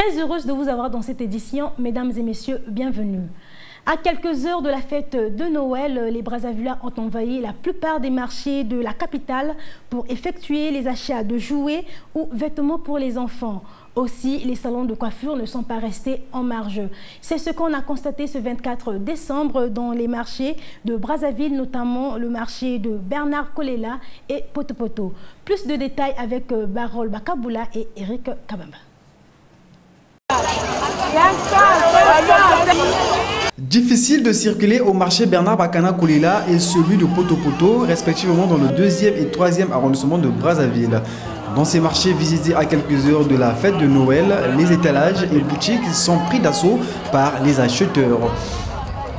Très heureuse de vous avoir dans cette édition. Mesdames et messieurs, bienvenue. À quelques heures de la fête de Noël, les Brazzavillois ont envahi la plupart des marchés de la capitale pour effectuer les achats de jouets ou vêtements pour les enfants. Aussi, les salons de coiffure ne sont pas restés en marge. C'est ce qu'on a constaté ce 24 décembre dans les marchés de Brazzaville, notamment le marché de Bernard Kolela et Potopoto. Plus de détails avec Barol Bakaboula et Eric Kabamba. Difficile de circuler au marché Bernard Bakana Kolela et celui de Potopoto, respectivement dans le 2e et 3e arrondissement de Brazzaville. Dans ces marchés visités à quelques heures de la fête de Noël, les étalages et boutiques sont pris d'assaut par les acheteurs.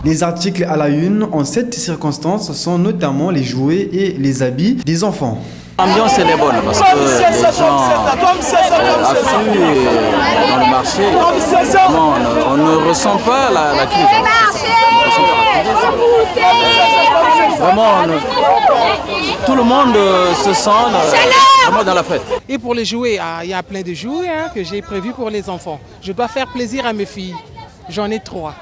Les articles à la une en cette circonstance sont notamment les jouets et les habits des enfants. L'ambiance elle est bonne parce que les gens affluent dans le marché. On ne ressent pas la crise. Vraiment, tout le monde se sent vraiment dans la fête. Et pour les jouets, il y a plein de jouets que j'ai prévus pour les enfants. Je dois faire plaisir à mes filles. J'en ai 3.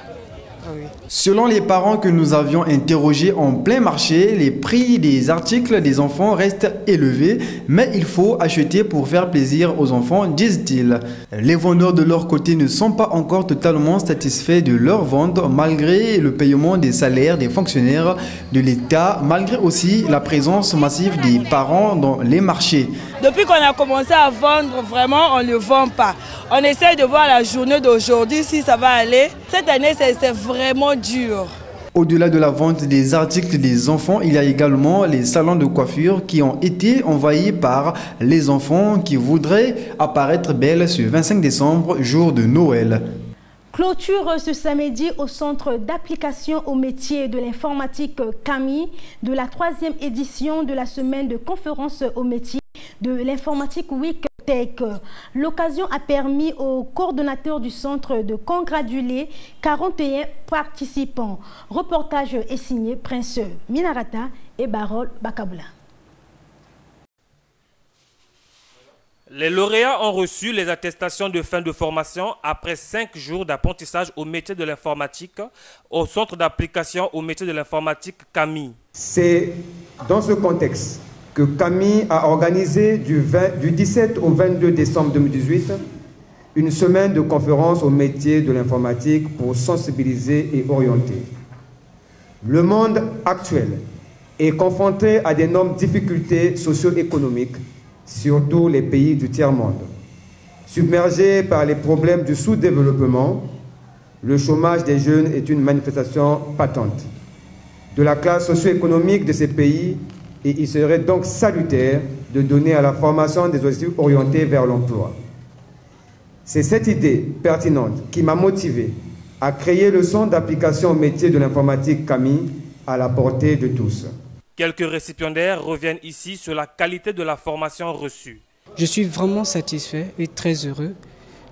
Oui. Selon les parents que nous avions interrogés en plein marché, les prix des articles des enfants restent élevés, mais il faut acheter pour faire plaisir aux enfants, disent-ils. Les vendeurs de leur côté ne sont pas encore totalement satisfaits de leur vente, malgré le paiement des salaires des fonctionnaires de l'État, malgré aussi la présence massive des parents dans les marchés. Depuis qu'on a commencé à vendre, vraiment, on ne vend pas. On essaie de voir la journée d'aujourd'hui, si ça va aller. Cette année, c'est vraiment dur. Au-delà de la vente des articles des enfants, il y a également les salons de coiffure qui ont été envahis par les enfants qui voudraient apparaître belles ce 25 décembre, jour de Noël. Clôture ce samedi au centre d'application au métier de l'informatique CAMI de la 3e édition de la semaine de conférence au métier de l'informatique Week Tech. L'occasion a permis au coordonnateur du centre de congratuler 41 participants. Reportage est signé Prince Minarata et Barol Bakaboula. Les lauréats ont reçu les attestations de fin de formation après 5 jours d'apprentissage au métier de l'informatique au centre d'application au métier de l'informatique CAMI. C'est dans ce contexte que CAMI a organisé du 17 au 22 décembre 2018 une semaine de conférence au métier de l'informatique pour sensibiliser et orienter. Le monde actuel est confronté à d'énormes difficultés socio-économiques, surtout les pays du tiers-monde. Submergés par les problèmes du sous-développement, le chômage des jeunes est une manifestation patente de la classe socio-économique de ces pays et il serait donc salutaire de donner à la formation des objectifs orientés vers l'emploi. C'est cette idée pertinente qui m'a motivé à créer le centre d'application au métier de l'informatique CAMI à la portée de tous. Quelques récipiendaires reviennent ici sur la qualité de la formation reçue. Je suis vraiment satisfait et très heureux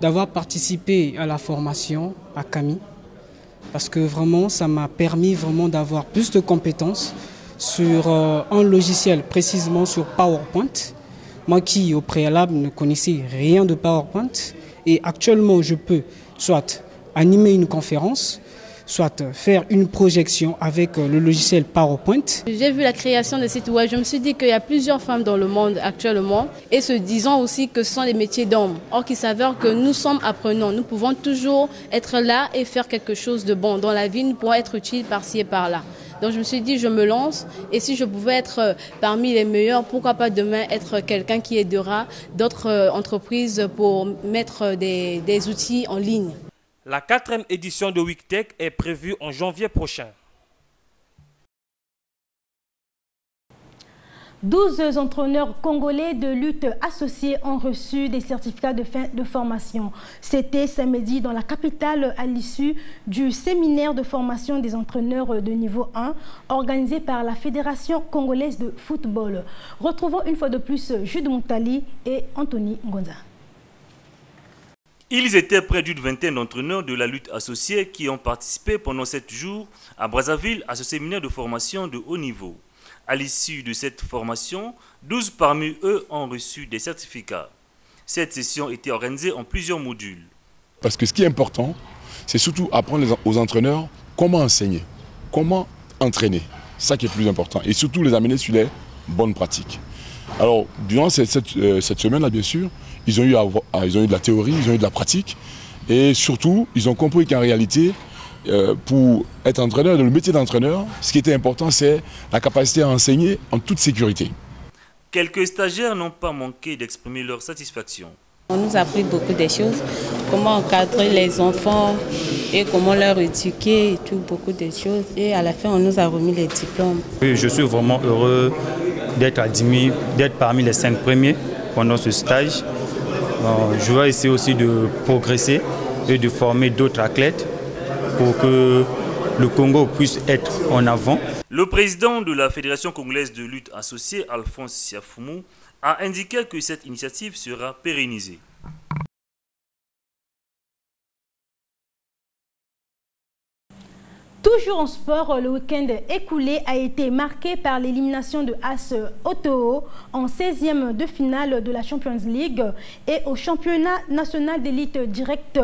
d'avoir participé à la formation à CAMI parce que vraiment ça m'a permis vraiment d'avoir plus de compétences sur un logiciel, précisément sur PowerPoint. Moi qui au préalable ne connaissais rien de PowerPoint et actuellement je peux soit animer une conférence, soit faire une projection avec le logiciel PowerPoint. J'ai vu la création de sites web, je me suis dit qu'il y a plusieurs femmes dans le monde actuellement et se disant aussi que ce sont des métiers d'hommes. Or qu'il s'avère que nous sommes apprenants, nous pouvons toujours être là et faire quelque chose de bon dans la vie, nous pouvons être utiles par-ci et par-là. Donc je me suis dit, je me lance et si je pouvais être parmi les meilleurs, pourquoi pas demain être quelqu'un qui aidera d'autres entreprises pour mettre des outils en ligne. La 4e édition de WeekTech est prévue en janvier prochain. 12 entraîneurs congolais de lutte associés ont reçu des certificats de fin de formation. C'était samedi dans la capitale à l'issue du séminaire de formation des entraîneurs de niveau 1 organisé par la Fédération congolaise de football. Retrouvons une fois de plus Jude Moutali et Anthony Ngonza. Ils étaient près d'une vingtaine d'entraîneurs de la lutte associée qui ont participé pendant 7 jours à Brazzaville à ce séminaire de formation de haut niveau. À l'issue de cette formation, 12 parmi eux ont reçu des certificats. Cette session était organisée en plusieurs modules. Parce que ce qui est important, c'est surtout apprendre aux entraîneurs comment enseigner, comment entraîner. C'est ça qui est le plus important. Et surtout les amener sur les bonnes pratiques. Alors, durant cette semaine-là, bien sûr, ils ont eu de la théorie, ils ont eu de la pratique. Et surtout, ils ont compris qu'en réalité, pour être entraîneur, dans le métier d'entraîneur, ce qui était important, c'est la capacité à enseigner en toute sécurité. Quelques stagiaires n'ont pas manqué d'exprimer leur satisfaction. On nous a appris beaucoup de choses, comment encadrer les enfants et comment leur éduquer, et tout, beaucoup de choses. Et à la fin, on nous a remis les diplômes. Oui, je suis vraiment heureux d'être admis, d'être parmi les 5 premiers pendant ce stage. Je vais essayer aussi de progresser et de former d'autres athlètes pour que le Congo puisse être en avant. Le président de la Fédération congolaise de lutte associée, Alphonse Siafoumou, a indiqué que cette initiative sera pérennisée. Toujours en sport, le week-end écoulé a été marqué par l'élimination de AS Otoo en 16e de finale de la Champions League et au championnat national d'élite directe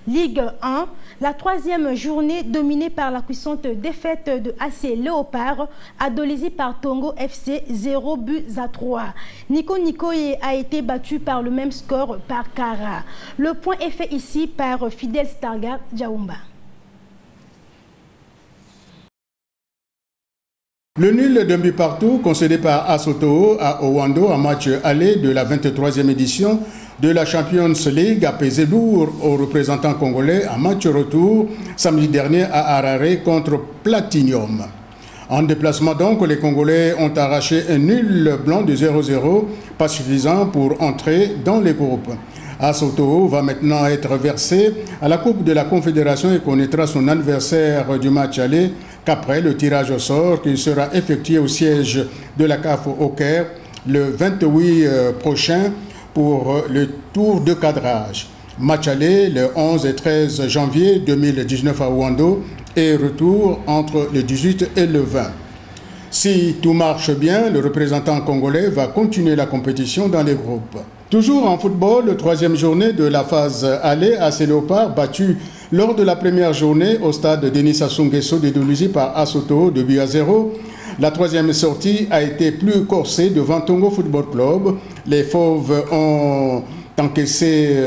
Ligue 1. La 3e journée dominée par la puissante défaite de AC Léopard adolisée par Tongo FC 0-3. Nico Nikoye a été battu par le même score par Kara. Le point est fait ici par Fidel Stargard Djaoumba. Le nul d'un but partout concédé par AS Otoo à Owando en match aller de la 23e édition de la Champions League a pesé lourd aux représentants congolais en match retour samedi dernier à Harare contre Platinium. En déplacement donc, les Congolais ont arraché un nul blanc de 0-0, pas suffisant pour entrer dans les groupes. AS Otoo va maintenant être versé à la Coupe de la Confédération et connaîtra son adversaire du match aller qu'après le tirage au sort qui sera effectué au siège de la CAF au Caire le 28 prochain pour le tour de cadrage. Match aller le 11 et 13 janvier 2019 à Ouando et retour entre le 18 et le 20. Si tout marche bien, le représentant congolais va continuer la compétition dans les groupes. Toujours en football, la 3e journée de la phase aller, AS Léopard battu lors de la première journée au stade Denis Sassou Nguesso de Doluzi par AS Otoo 2-0. La 3e sortie a été plus corsée devant Tongo Football Club. Les Fauves ont encaissé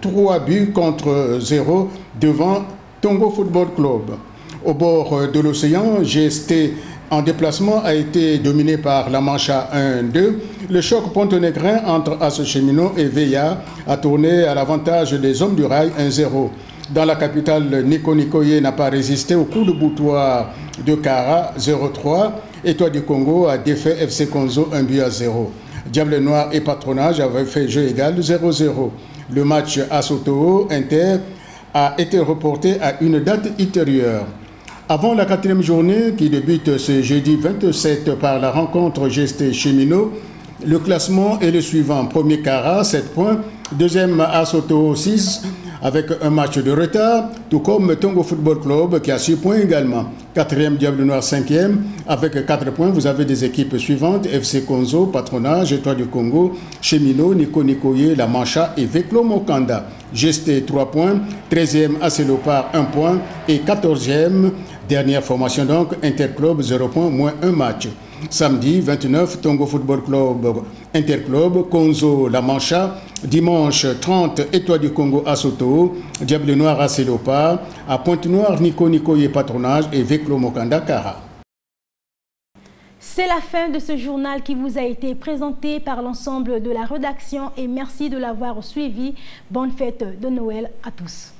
3 buts contre 0 devant Tongo Football Club. Au bord de l'océan, GST en déplacement a été dominé par la Mancha 1-2. Le choc pontonégrin entre AS Cheminot et VIA a tourné à l'avantage des hommes du rail 1-0. Dans la capitale, Nico Nikoye n'a pas résisté au coup de boutoir de Kara 0-3. Étoile du Congo a défait FC Konzo 1-0. Diable Noir et Patronage avaient fait jeu égal 0-0. Le match AS Otoo Inter a été reporté à une date ultérieure. Avant la 4e journée qui débute ce jeudi 27 par la rencontre GST Cheminot, le classement est le suivant. Premier Kara, 7 points. Deuxième AS Otoo 6 avec un match de retard, tout comme Tongo Football Club qui a 6 points également. 4e Diable Noir 5e avec 4 points. Vous avez des équipes suivantes, FC Konzo, Patronage, Étoile du Congo, Cheminot, Nico Nikoye, La Mancha et Veklo Mokanda. GST 3 points, 13e AS Léopard 1 point et 14e, dernière formation donc, Interclub 0 points, moins 1 match. Samedi 29, Tongo Football Club, Interclub, Konzo, La Mancha. Dimanche 30, Étoile du Congo AS Otoo, Diable Noir AS Léopard, à Pointe-Noire, Nico Nikoye Patronage et Veklo Mokanda Kara. C'est la fin de ce journal qui vous a été présenté par l'ensemble de la rédaction et merci de l'avoir suivi. Bonne fête de Noël à tous.